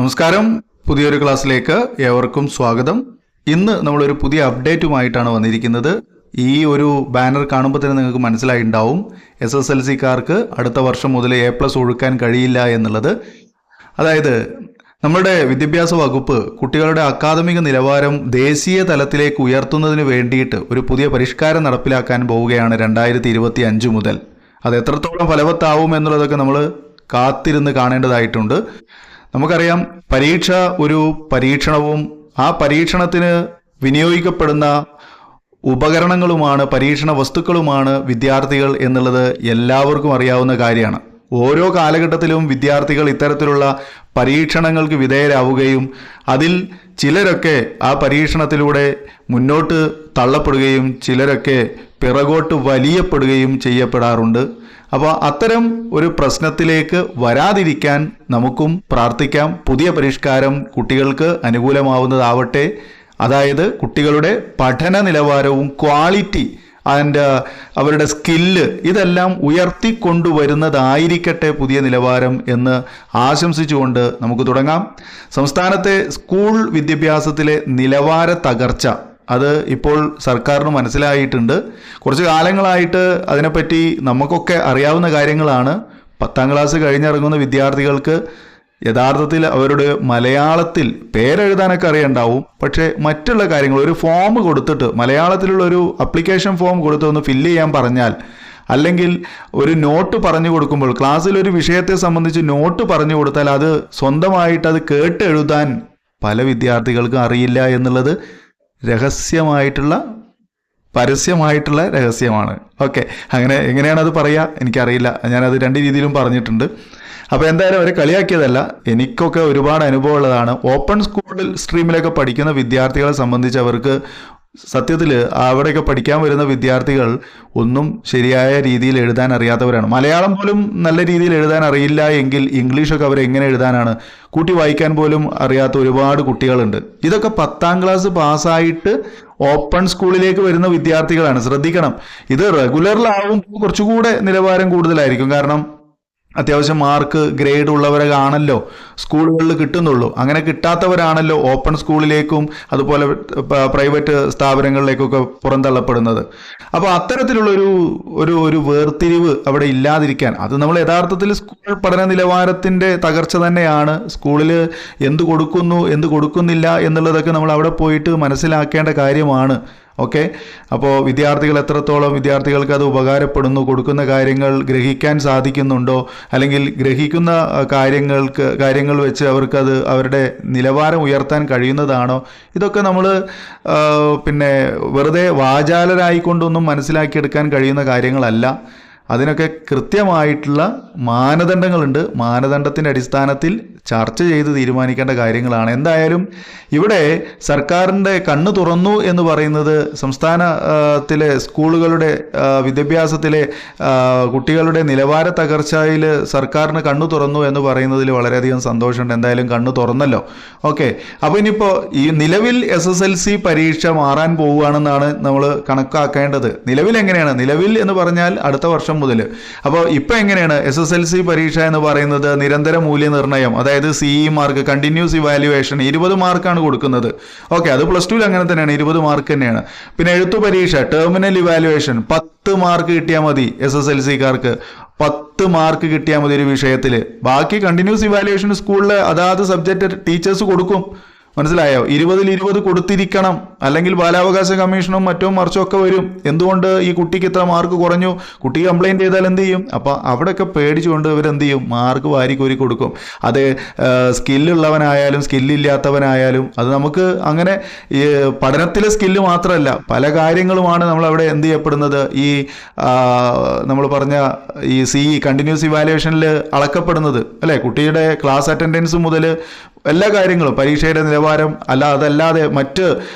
നമസ്കാരം, പുതിയൊരു ക്ലാസ്സിലേക്ക് ഏവർക്കും സ്വാഗതം. ഇന്ന് നമ്മളൊരു പുതിയ അപ്ഡേറ്റുമായിട്ടാണ് വന്നിരിക്കുന്നത്. ഈ ഒരു ബാനർ കാണുമ്പോൾ തന്നെ നിങ്ങൾക്ക് മനസ്സിലായിട്ടുണ്ടാവും SSLC-കാർക്ക് അടുത്ത വർഷം മുതൽ A+ ഒഴുക്കാൻ കഴിയില്ല എന്നുള്ളത്. അതായത് നമ്മുടെ വിദ്യാഭ്യാസ വകുപ്പ് കുട്ടികളുടെ അക്കാദമിക നിലവാരം ദേശീയ തലത്തിലേക്ക് ഉയർത്തുന്നതിന് വേണ്ടിയിട്ട് ഒരു പുതിയ പരിഷ്കാരം നടപ്പിലാക്കാൻ പോവുകയാണ് 2025 മുതൽ. അത് എത്രത്തോളം ഫലവത്താവും എന്നുള്ളതൊക്കെ നമ്മൾ കാത്തിരുന്ന് കാണേണ്ടതായിട്ടുണ്ട്. നമുക്കറിയാം, പരീക്ഷ ഒരു പരീക്ഷണവും ആ പരീക്ഷണത്തിന് വിനിയോഗിക്കപ്പെടുന്ന ഉപകരണങ്ങളുമാണ്, പരീക്ഷണ വസ്തുക്കളുമാണ് വിദ്യാർത്ഥികൾ എന്നുള്ളത് എല്ലാവർക്കും അറിയാവുന്ന കാര്യമാണ്. ഓരോ കാലഘട്ടത്തിലും വിദ്യാർത്ഥികൾ ഇത്തരത്തിലുള്ള പരീക്ഷണങ്ങൾക്ക് വിധേയരാവുകയും അതിൽ ചിലരൊക്കെ ആ പരീക്ഷണത്തിലൂടെ മുന്നോട്ട് തള്ളപ്പെടുകയും ചിലരൊക്കെ പിറകോട്ട് വലിയപ്പെടുകയും ചെയ്യപ്പെടാറുണ്ട്. അപ്പോൾ അത്തരം ഒരു പ്രശ്നത്തിലേക്ക് വരാതിരിക്കാൻ നമുക്കും പ്രാർത്ഥിക്കാം. പുതിയ പരിഷ്കാരം കുട്ടികൾക്ക് അനുകൂലമാവുന്നതാവട്ടെ. അതായത് കുട്ടികളുടെ പഠന നിലവാരവും ക്വാളിറ്റി ആൻഡ് അവരുടെ സ്കില്ല് ഇതെല്ലാം ഉയർത്തിക്കൊണ്ടുവരുന്നതായിരിക്കട്ടെ പുതിയ നിലവാരം എന്ന് ആശംസിച്ചുകൊണ്ട് നമുക്ക് തുടങ്ങാം. സംസ്ഥാനത്തെ സ്കൂൾ വിദ്യാഭ്യാസത്തിലെ നിലവാര തകർച്ച അത് ഇപ്പോൾ സർക്കാരിന് മനസ്സിലായിട്ടുണ്ട്. കുറച്ച് കാലങ്ങളായിട്ട് അതിനെപ്പറ്റി നമുക്കൊക്കെ അറിയാവുന്ന കാര്യങ്ങളാണ്. 10ാം ക്ലാസ് കഴിഞ്ഞിറങ്ങുന്ന വിദ്യാർത്ഥികൾക്ക് യഥാർത്ഥത്തിൽ അവരുടെ മലയാളത്തിൽ പേരെഴുതാനൊക്കെ അറിയണ്ടാവും, പക്ഷേ മറ്റുള്ള കാര്യങ്ങൾ ഒരു ഫോം കൊടുത്തിട്ട് മലയാളത്തിലുള്ള ഒരു അപ്ലിക്കേഷൻ ഫോം കൊടുത്ത് ഒന്ന് ഫില്ല് ചെയ്യാൻ പറഞ്ഞാൽ, അല്ലെങ്കിൽ ഒരു നോട്ട് പറഞ്ഞു കൊടുക്കുമ്പോൾ ക്ലാസ്സിൽ ഒരു വിഷയത്തെ സംബന്ധിച്ച് നോട്ട് പറഞ്ഞു കൊടുത്താൽ അത് സ്വന്തമായിട്ട് അത് കേട്ടെഴുതാൻ പല വിദ്യാർത്ഥികൾക്കും അറിയില്ല എന്നുള്ളത് പരസ്യമായിട്ടുള്ള രഹസ്യമാണ്. ഓക്കെ, അങ്ങനെ എങ്ങനെയാണ് അത് പറയുക എനിക്കറിയില്ല. ഞാനത് 2 രീതിയിലും പറഞ്ഞിട്ടുണ്ട്. അപ്പോൾ എന്തായാലും അവരെ കളിയാക്കിയതല്ല, എനിക്കൊക്കെ ഒരുപാട് അനുഭവം ഉള്ളതാണ്. ഓപ്പൺ സ്കൂളിൽ സ്ട്രീമിലൊക്കെ പഠിക്കുന്ന വിദ്യാർത്ഥികളെ സംബന്ധിച്ച് അവർക്ക് സത്യത്തിൽ അവിടെയൊക്കെ പഠിക്കാൻ വരുന്ന വിദ്യാർത്ഥികൾ ഒന്നും ശരിയായ രീതിയിൽ എഴുതാൻ അറിയാത്തവരാണ്. മലയാളം പോലും നല്ല രീതിയിൽ എഴുതാൻ അറിയില്ല എങ്കിൽ ഇംഗ്ലീഷൊക്കെ അവർ എങ്ങനെ എഴുതാനാണ്? കൂട്ടി വായിക്കാൻ പോലും അറിയാത്ത ഒരുപാട് കുട്ടികളുണ്ട്. ഇതൊക്കെ 10ാം ക്ലാസ് പാസ്സായിട്ട് ഓപ്പൺ സ്കൂളിലേക്ക് വരുന്ന വിദ്യാർത്ഥികളാണ്. ശ്രദ്ധിക്കണം, ഇത് റെഗുലറിലാവുമ്പോൾ കുറച്ചുകൂടെ നിലവാരം കൂടുതലായിരിക്കും. കാരണം അത്യാവശ്യം മാർക്ക് ഗ്രേഡ് ഉള്ളവരാണല്ലോ സ്കൂളുകളിൽ കിട്ടുന്നുള്ളൂ. അങ്ങനെ കിട്ടാത്തവരാണല്ലോ ഓപ്പൺ സ്കൂളിലേക്കും അതുപോലെ പ്രൈവറ്റ് സ്ഥാപനങ്ങളിലേക്കൊക്കെ പുറന്തള്ളപ്പെടുന്നത്. അപ്പോൾ അത്തരത്തിലുള്ളൊരു ഒരു വേർതിരിവ് അവിടെ ഇല്ലാതിരിക്കാൻ, അത് നമ്മൾ യഥാർത്ഥത്തിൽ സ്കൂൾ പഠന നിലവാരത്തിൻ്റെ തകർച്ച തന്നെയാണ്. സ്കൂളിൽ എന്ത് കൊടുക്കുന്നു എന്ത് കൊടുക്കുന്നില്ല എന്നുള്ളതൊക്കെ നമ്മൾ അവിടെ പോയിട്ട് മനസ്സിലാക്കേണ്ട കാര്യമാണ്. ഓക്കെ, അപ്പോൾ വിദ്യാർത്ഥികൾ എത്രത്തോളം വിദ്യാർത്ഥികൾക്ക് അത് ഉപകാരപ്പെടുന്നു, കൊടുക്കുന്ന കാര്യങ്ങൾ ഗ്രഹിക്കാൻ സാധിക്കുന്നുണ്ടോ, അല്ലെങ്കിൽ ഗ്രഹിക്കുന്ന കാര്യങ്ങൾ വെച്ച് അവർക്കത് അവരുടെ നിലവാരം ഉയർത്താൻ കഴിയുന്നതാണോ, ഇതൊക്കെ നമ്മൾ വെറുതെ വാചാലരായിക്കൊണ്ടൊന്നും മനസ്സിലാക്കിയെടുക്കാൻ കഴിയുന്ന കാര്യങ്ങളല്ല. അതിനൊക്കെ കൃത്യമായിട്ടുള്ള മാനദണ്ഡങ്ങളുണ്ട്. മാനദണ്ഡത്തിൻ്റെ അടിസ്ഥാനത്തിൽ ചർച്ച ചെയ്ത് തീരുമാനിക്കേണ്ട കാര്യങ്ങളാണ്. എന്തായാലും ഇവിടെ സർക്കാരിൻ്റെ കണ്ണ് തുറന്നു എന്ന് പറയുന്നത് സംസ്ഥാനത്തിലെ സ്കൂളുകളുടെ വിദ്യാഭ്യാസത്തിലെ കുട്ടികളുടെ നിലവാര തകർച്ചയിൽ സർക്കാരിന് കണ്ണ് തുറന്നു എന്ന് പറയുന്നതിൽ വളരെയധികം സന്തോഷമുണ്ട്. എന്തായാലും കണ്ണ് തുറന്നല്ലോ. ഓക്കെ, അപ്പോൾ ഇനിയിപ്പോൾ ഈ നിലവിൽ SSLC പരീക്ഷ മാറാൻ പോവുകയാണെന്നാണ് നമ്മൾ കണക്കാക്കേണ്ടത്. നിലവിൽ എങ്ങനെയാണ്? നിലവിൽ എന്ന് പറഞ്ഞാൽ അടുത്ത വർഷം മുതൽ. അപ്പോൾ ഇപ്പം എങ്ങനെയാണ് SSLC പരീക്ഷ എന്ന് പറയുന്നത്? നിരന്തര മൂല്യനിർണ്ണയം, അതായത് CE മാർക്ക്, കണ്ടിന്യൂസ് ഇവാലുവേഷൻ 20 മാർക്കാണ് കൊടുക്കുന്നത്. ഓക്കെ, അത് +2 അങ്ങനെ തന്നെയാണ്, 20 മാർക്ക് തന്നെയാണ്. പിന്നെ എഴുത്തു പരീക്ഷ, ടെർമിനൽ ഇവാലുവേഷൻ 10 മാർക്ക് കിട്ടിയാൽ മതി. SSLC-കാർക്ക് 10 മാർക്ക് കിട്ടിയാൽ മതി ഒരു വിഷയത്തിൽ. ബാക്കി കണ്ടിന്യൂസ് ഇവാലുവേഷൻ സ്കൂളിൽ അതാത് സബ്ജക്റ്റ് ടീച്ചേഴ്സ് കൊടുക്കും. മനസ്സിലായോ? 20ൽ 20 കൊടുത്തിരിക്കണം, അല്ലെങ്കിൽ ബാലാവകാശ കമ്മീഷനും മറ്റും മറിച്ചും ഒക്കെ വരും. എന്തുകൊണ്ട് ഈ കുട്ടിക്ക് ഇത്ര മാർക്ക് കുറഞ്ഞു, കുട്ടി കംപ്ലൈൻറ്റ് ചെയ്താൽ എന്ത് ചെയ്യും? അപ്പോൾ അവിടെയൊക്കെ പേടിച്ചുകൊണ്ട് ഇവരെന്ത് ചെയ്യും? മാർക്ക് വാരിക്കോരി കൊടുക്കും. അത് സ്കില്ലുള്ളവനായാലും സ്കില്ലില്ലാത്തവനായാലും, അത് നമുക്ക് അങ്ങനെ ഈ പഠനത്തിലെ സ്കില്ല് മാത്രമല്ല പല കാര്യങ്ങളുമാണ് നമ്മളവിടെ എന്ത് ചെയ്യപ്പെടുന്നത്. ഈ നമ്മൾ പറഞ്ഞ ഈ CE കണ്ടിന്യൂസ് ഇവാലുവേഷനിൽ അളക്കപ്പെടുന്നത് അല്ലേ? കുട്ടിയുടെ ക്ലാസ് അറ്റൻഡൻസ് മുതൽ എല്ലാ കാര്യങ്ങളും, പരീക്ഷയുടെ നിലവാരം അതല്ലാതെ മറ്റ്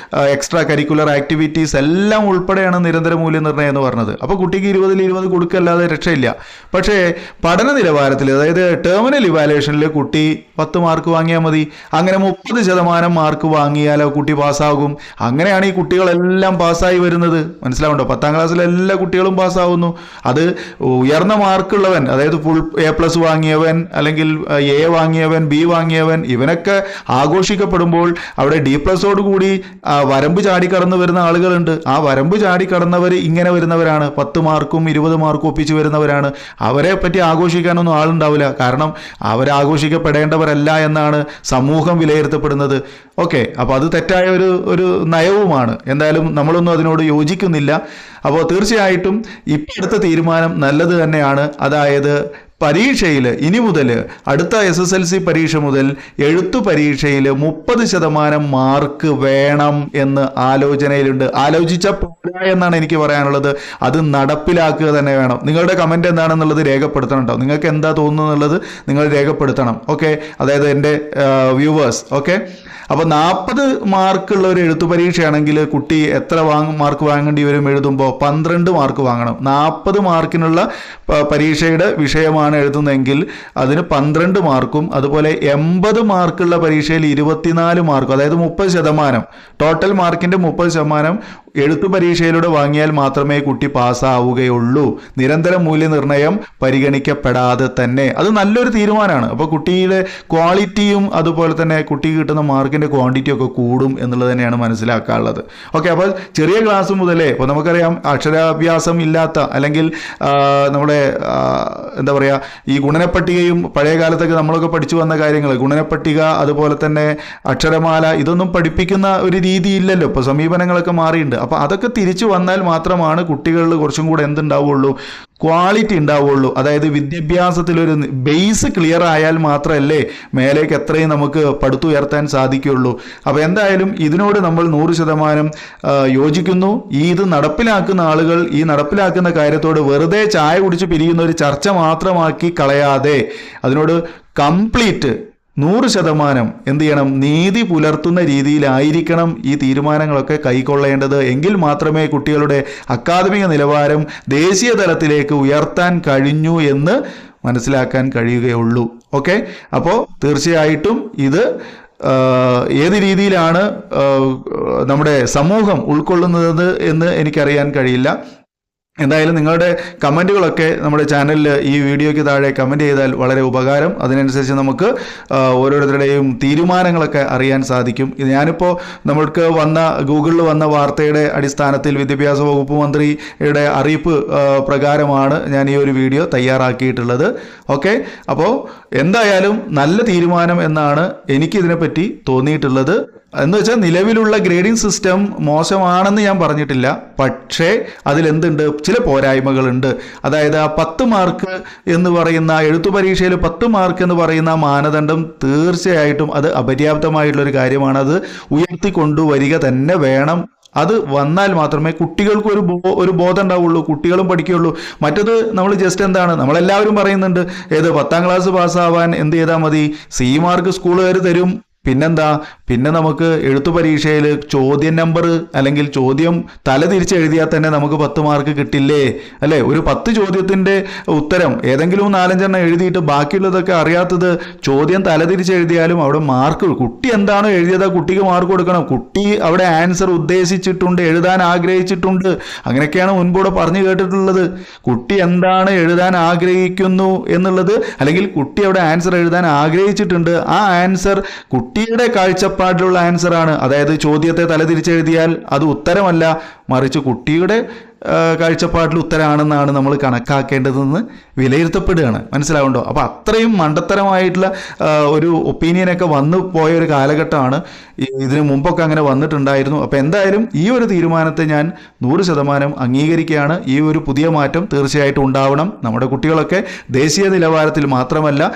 എക്സ്ട്രാ കരിക്കുലർ ആക്ടിവിറ്റീസ് എല്ലാം ഉൾപ്പെടെയാണ് നിരന്തര മൂല്യനിർണ്ണയം എന്ന് പറഞ്ഞത്. അപ്പോൾ കുട്ടിക്ക് 20ൽ 20 കൊടുക്കല്ലാതെ രക്ഷയില്ല. പക്ഷേ പഠന നിലവാരത്തിൽ, അതായത് ടെർമിനൽ ഇവാലുവേഷനിൽ കുട്ടി 10 മാർക്ക് വാങ്ങിയാൽ മതി. അങ്ങനെ 30% മാർക്ക് വാങ്ങിയാൽ കുട്ടി പാസ്സാകും. അങ്ങനെയാണ് ഈ കുട്ടികളെല്ലാം പാസ്സായി വരുന്നത്. മനസ്സിലാവുണ്ടോ? 10ാം ക്ലാസ്സിലെ എല്ലാ കുട്ടികളും പാസ്സാവുന്നു. അത് ഉയർന്ന മാർക്കുള്ളവൻ, അതായത് ഫുൾ A+ വാങ്ങിയവൻ, അല്ലെങ്കിൽ A വാങ്ങിയവൻ, B വാങ്ങിയവൻ, ഇവനൊക്കെ ഇങ്ങനെയൊക്കെ ആഘോഷിക്കപ്പെടുമ്പോൾ അവിടെ D+ഓട് കൂടി വരമ്പ് ചാടിക്കടന്ന് വരുന്ന ആളുകളുണ്ട്. ആ വരമ്പ് ചാടിക്കടന്നവർ ഇങ്ങനെ വരുന്നവരാണ്, 10 മാർക്കും 20 മാർക്കും ഒപ്പിച്ച് വരുന്നവരാണ്. അവരെ പറ്റി ആഘോഷിക്കാനൊന്നും ആളുണ്ടാവില്ല. കാരണം അവരാഘോഷിക്കപ്പെടേണ്ടവരല്ല എന്നാണ് സമൂഹം വിലയിരുത്തപ്പെടുന്നത്. ഓക്കെ, അപ്പോൾ അത് തെറ്റായ ഒരു നയവുമാണ്. എന്തായാലും നമ്മളൊന്നും അതിനോട് യോജിക്കുന്നില്ല. അപ്പോൾ തീർച്ചയായിട്ടും ഇപ്പം എടുത്ത തീരുമാനം നല്ലത് തന്നെയാണ്. അതായത് പരീക്ഷയിൽ ഇനി മുതൽ അടുത്ത SSLC പരീക്ഷ മുതൽ എഴുത്തു പരീക്ഷയിൽ 30% മാർക്ക് വേണം എന്ന് ആലോചനയിലുണ്ട്. ആലോചിച്ച പോരാ എന്നാണ് എനിക്ക് പറയാനുള്ളത്. അത് നടപ്പിലാക്കുക തന്നെ വേണം. നിങ്ങളുടെ കമൻറ്റ് എന്താണെന്നുള്ളത് രേഖപ്പെടുത്തണം കേട്ടോ. നിങ്ങൾക്ക് എന്താ തോന്നുന്നത് എന്നുള്ളത് നിങ്ങൾ രേഖപ്പെടുത്തണം. ഓക്കെ, അതായത് എൻ്റെ വ്യൂവേഴ്സ്. ഓക്കെ, അപ്പോൾ 40 മാർക്കുള്ള ഒരു എഴുത്തു പരീക്ഷയാണെങ്കിൽ കുട്ടി എത്ര മാർക്ക് വാങ്ങേണ്ടി വരും? എഴുതുമ്പോൾ 12 മാർക്ക് വാങ്ങണം. 40 മാർക്കിനുള്ള പരീക്ഷയുടെ വിഷയമാണ് എഴുതുന്നതെങ്കിൽ അതിന് 12 മാർക്കും, അതുപോലെ 80 മാർക്കുള്ള പരീക്ഷയിൽ 24 മാർക്കും, അതായത് 30%, ടോട്ടൽ മാർക്കിൻ്റെ 30% എഴുത്തു പരീക്ഷയിലൂടെ വാങ്ങിയാൽ മാത്രമേ കുട്ടി പാസ്സാവുകയുള്ളൂ. നിരന്തര മൂല്യനിർണ്ണയം പരിഗണിക്കപ്പെടാതെ തന്നെ. അത് നല്ലൊരു തീരുമാനമാണ്. അപ്പോൾ കുട്ടിയുടെ ക്വാളിറ്റിയും അതുപോലെ തന്നെ കുട്ടിക്ക് കിട്ടുന്ന മാർക്കിൻ്റെ ക്വാണ്ടിറ്റി ഒക്കെ കൂടും എന്നുള്ളത് തന്നെയാണ് മനസ്സിലാക്കാനുള്ളത്. ഓക്കെ, അപ്പോൾ ചെറിയ ക്ലാസ് മുതലേ ഇപ്പോൾ നമുക്കറിയാം അക്ഷരാഭ്യാസം ഇല്ലാത്ത അല്ലെങ്കിൽ നമ്മുടെ എന്താ പറയുക, ഈ ഗുണനപ്പട്ടികയും പഴയ കാലത്തൊക്കെ നമ്മളൊക്കെ പഠിച്ചു വന്ന കാര്യങ്ങൾ, ഗുണനപ്പട്ടിക അതുപോലെ തന്നെ അക്ഷരമാല, ഇതൊന്നും പഠിപ്പിക്കുന്ന ഒരു രീതി ഇല്ലല്ലോ. ഇപ്പോൾ സമീപനങ്ങളൊക്കെ മാറിയിട്ടുണ്ട്. അപ്പോൾ അതൊക്കെ തിരിച്ചു വന്നാൽ മാത്രമാണ് കുട്ടികളിൽ കുറച്ചും കൂടെ എന്തുണ്ടാവുള്ളൂ, ക്വാളിറ്റി ഉണ്ടാവുള്ളൂ. അതായത് വിദ്യാഭ്യാസത്തിലൊരു ബേസ് ക്ലിയർ ആയാൽ മാത്രമല്ലേ മേലേക്ക് എത്രയും നമുക്ക് പടുത്തുയർത്താൻ സാധിക്കുകയുള്ളൂ. അപ്പോൾ എന്തായാലും ഇതിനോട് നമ്മൾ 100% യോജിക്കുന്നു. ഇത് നടപ്പിലാക്കുന്ന ആളുകൾ ഈ നടപ്പിലാക്കുന്ന കാര്യത്തോട് വെറുതെ ചായ കുടിച്ച് പിരിയുന്ന ഒരു ചർച്ച മാത്രമാക്കി കളയാതെ അതിനോട് കംപ്ലീറ്റ് 100% എന്ത് ചെയ്യണം, നീതി പുലർത്തുന്ന രീതിയിലായിരിക്കണം ഈ തീരുമാനങ്ങളൊക്കെ കൈക്കൊള്ളേണ്ടത്. എങ്കിൽ മാത്രമേ കുട്ടികളുടെ അക്കാദമിക നിലവാരം ദേശീയ തലത്തിലേക്ക് ഉയർത്താൻ കഴിഞ്ഞു എന്ന് മനസ്സിലാക്കാൻ കഴിയുകയുള്ളൂ. ഓക്കെ, അപ്പോൾ തീർച്ചയായിട്ടും ഇത് ഏത് രീതിയിലാണ് നമ്മുടെ സമൂഹം ഉൾക്കൊള്ളുന്നത് എന്ന് എനിക്കറിയാൻ കഴിയില്ല. എന്തായാലും നിങ്ങളുടെ കമൻറ്റുകളൊക്കെ നമ്മുടെ ചാനലിൽ ഈ വീഡിയോയ്ക്ക് താഴെ കമൻറ്റ് ചെയ്താൽ വളരെ ഉപകാരം. അതിനനുസരിച്ച് നമുക്ക് ഓരോരുത്തരുടെയും തീരുമാനങ്ങളൊക്കെ അറിയാൻ സാധിക്കും. ഇത് ഞാനിപ്പോൾ നമ്മൾക്ക് ഗൂഗിളിൽ വന്ന വാർത്തയുടെ അടിസ്ഥാനത്തിൽ വിദ്യാഭ്യാസ വകുപ്പ് മന്ത്രിയുടെ അറിയിപ്പ് പ്രകാരമാണ് ഞാൻ ഈ ഒരു വീഡിയോ തയ്യാറാക്കിയിട്ടുള്ളത്. ഓക്കെ, അപ്പോൾ എന്തായാലും നല്ല തീരുമാനം എന്നാണ് എനിക്കിതിനെപ്പറ്റി തോന്നിയിട്ടുള്ളത്. എന്ന് വെച്ചാൽ നിലവിലുള്ള ഗ്രേഡിംഗ് സിസ്റ്റം മോശമാണെന്ന് ഞാൻ പറഞ്ഞിട്ടില്ല. പക്ഷേ അതിലെന്തുണ്ട്, ചില പോരായ്മകളുണ്ട്. അതായത് ആ 10 മാർക്ക് എന്ന് പറയുന്ന എഴുത്തു പരീക്ഷയിൽ 10 മാർക്ക് എന്ന് പറയുന്ന മാനദണ്ഡം തീർച്ചയായിട്ടും അത് അപര്യാപ്തമായിട്ടുള്ളൊരു കാര്യമാണ്. അത് ഉയർത്തിക്കൊണ്ടുവരിക തന്നെ വേണം. അത് വന്നാൽ മാത്രമേ കുട്ടികൾക്ക് ഒരു ബോധം ഉണ്ടാവുള്ളൂ, കുട്ടികളും പഠിക്കുകയുള്ളൂ. മറ്റത് നമ്മൾ ജസ്റ്റ് എന്താണ്, നമ്മളെല്ലാവരും പറയുന്നുണ്ട്, 10ാം ക്ലാസ് പാസ്സാവാൻ എന്ത് ചെയ്താൽ മതി, C മാർക്ക് സ്കൂളുകാർ തരും. പിന്നെന്താ, പിന്നെ നമുക്ക് എഴുത്തു പരീക്ഷയിൽ ചോദ്യം നമ്പർ അല്ലെങ്കിൽ ചോദ്യം തല തിരിച്ചെഴുതിയാൽ തന്നെ നമുക്ക് 10 മാർക്ക് കിട്ടില്ലേ, അല്ലേ? ഒരു 10 ചോദ്യത്തിൻ്റെ ഉത്തരം ഏതെങ്കിലും 4-5 എഴുതിയിട്ട് ബാക്കിയുള്ളതൊക്കെ അറിയാത്തത് ചോദ്യം തല തിരിച്ചെഴുതിയാലും അവിടെ മാർക്ക്, കുട്ടി എന്താണോ എഴുതിയത് കുട്ടിക്ക് മാർക്ക് കൊടുക്കണം. കുട്ടി അവിടെ ആൻസർ ഉദ്ദേശിച്ചിട്ടുണ്ട്, എഴുതാൻ ആഗ്രഹിച്ചിട്ടുണ്ട്. അങ്ങനെയൊക്കെയാണ് മുൻകൂടെ പറഞ്ഞു കേട്ടിട്ടുള്ളത്. കുട്ടി എന്താണ് എഴുതാൻ ആഗ്രഹിക്കുന്നു എന്നുള്ളത്, അല്ലെങ്കിൽ കുട്ടി അവിടെ ആൻസർ എഴുതാൻ ആഗ്രഹിച്ചിട്ടുണ്ട്. ആ ആൻസർ കുട്ടിയുടെ കാഴ്ചപ്പാടിലുള്ള ആൻസറാണ്. അതായത് ചോദ്യത്തെ തലതിരിച്ചെഴുതിയാൽ അത് ഉത്തരമല്ല, മറിച്ച് കുട്ടിയുടെ കാഴ്ചപ്പാടിൽ ഉത്തരമാണെന്നാണ് നമ്മൾ കണക്കാക്കേണ്ടതെന്ന് വിലയിരുത്തപ്പെടുകയാണ്. മനസ്സിലാവുണ്ടോ? അപ്പോൾ അത്രയും മണ്ടത്തരമായിട്ടുള്ള ഒരു ഒപ്പീനിയനൊക്കെ വന്നു പോയ ഒരു കാലഘട്ടമാണ്. ഇതിനു മുമ്പൊക്കെ അങ്ങനെ വന്നിട്ടുണ്ടായിരുന്നു. അപ്പോൾ എന്തായാലും ഈ ഒരു തീരുമാനത്തെ ഞാൻ 100% അംഗീകരിക്കുകയാണ്. ഈ ഒരു പുതിയ മാറ്റം തീർച്ചയായിട്ടും ഉണ്ടാവണം. നമ്മുടെ കുട്ടികളൊക്കെ ദേശീയ നിലവാരത്തിൽ മാത്രമല്ല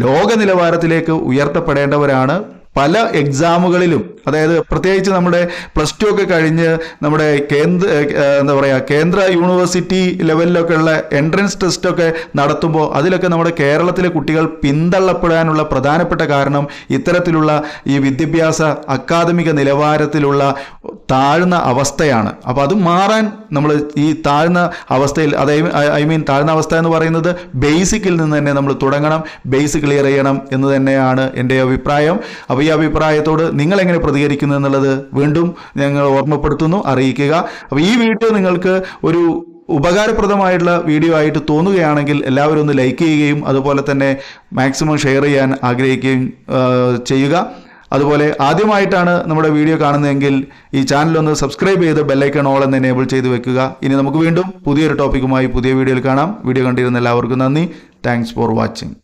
ലോക നിലവാരത്തിലേക്ക് ഉയർത്തപ്പെടേണ്ടവരാണ്. പല എക്സാമുകളിലും, അതായത് പ്രത്യേകിച്ച് നമ്മുടെ +2 ഒക്കെ കഴിഞ്ഞ് നമ്മുടെ കേന്ദ്ര യൂണിവേഴ്സിറ്റി ലെവലിലൊക്കെ ഉള്ള എൻട്രൻസ് ടെസ്റ്റൊക്കെ നടത്തുമ്പോൾ അതിലൊക്കെ നമ്മുടെ കേരളത്തിലെ കുട്ടികൾ പിന്തള്ളപ്പെടാനുള്ള പ്രധാനപ്പെട്ട കാരണം ഇത്തരത്തിലുള്ള ഈ വിദ്യാഭ്യാസ അക്കാദമിക നിലവാരത്തിലുള്ള താഴ്ന്ന അവസ്ഥയാണ്. അപ്പോൾ അത് മാറാൻ നമ്മൾ ഈ താഴ്ന്ന അവസ്ഥയിൽ, താഴ്ന്ന അവസ്ഥ എന്ന് പറയുന്നത് ബേസിക്കിൽ നിന്ന് തന്നെ നമ്മൾ തുടങ്ങണം. ബേസ് ക്ലിയർ ചെയ്യണം എന്ന് തന്നെയാണ് എൻ്റെ അഭിപ്രായം. അപ്പോൾ ഈ അഭിപ്രായത്തോട് നിങ്ങൾ എങ്ങനെ പ്രതികരിക്കുന്നു എന്നുള്ളത് വീണ്ടും ഞങ്ങൾ ഓർമ്മപ്പെടുത്തുന്നു, അറിയിക്കുക. അപ്പോൾ ഈ വീഡിയോ നിങ്ങൾക്ക് ഒരു ഉപകാരപ്രദമായിട്ടുള്ള വീഡിയോ ആയിട്ട് തോന്നുകയാണെങ്കിൽ എല്ലാവരും ഒന്ന് ലൈക്ക് ചെയ്യുകയും അതുപോലെ തന്നെ മാക്സിമം ഷെയർ ചെയ്യാൻ ആഗ്രഹിക്കുകയും ചെയ്യുക. അതുപോലെ ആദ്യമായിട്ടാണ് നമ്മുടെ വീഡിയോ കാണുന്നതെങ്കിൽ ഈ ചാനൽ ഒന്ന് സബ്സ്ക്രൈബ് ചെയ്ത് ബെല്ലൈക്കൺ ഓൾ എന്ന് എനേബിൾ ചെയ്ത് വെക്കുക. ഇനി നമുക്ക് വീണ്ടും പുതിയൊരു ടോപ്പിക്കുമായി പുതിയ വീഡിയോയിൽ കാണാം. വീഡിയോ കണ്ടിരുന്ന എല്ലാവർക്കും നന്ദി. Thanks for watching.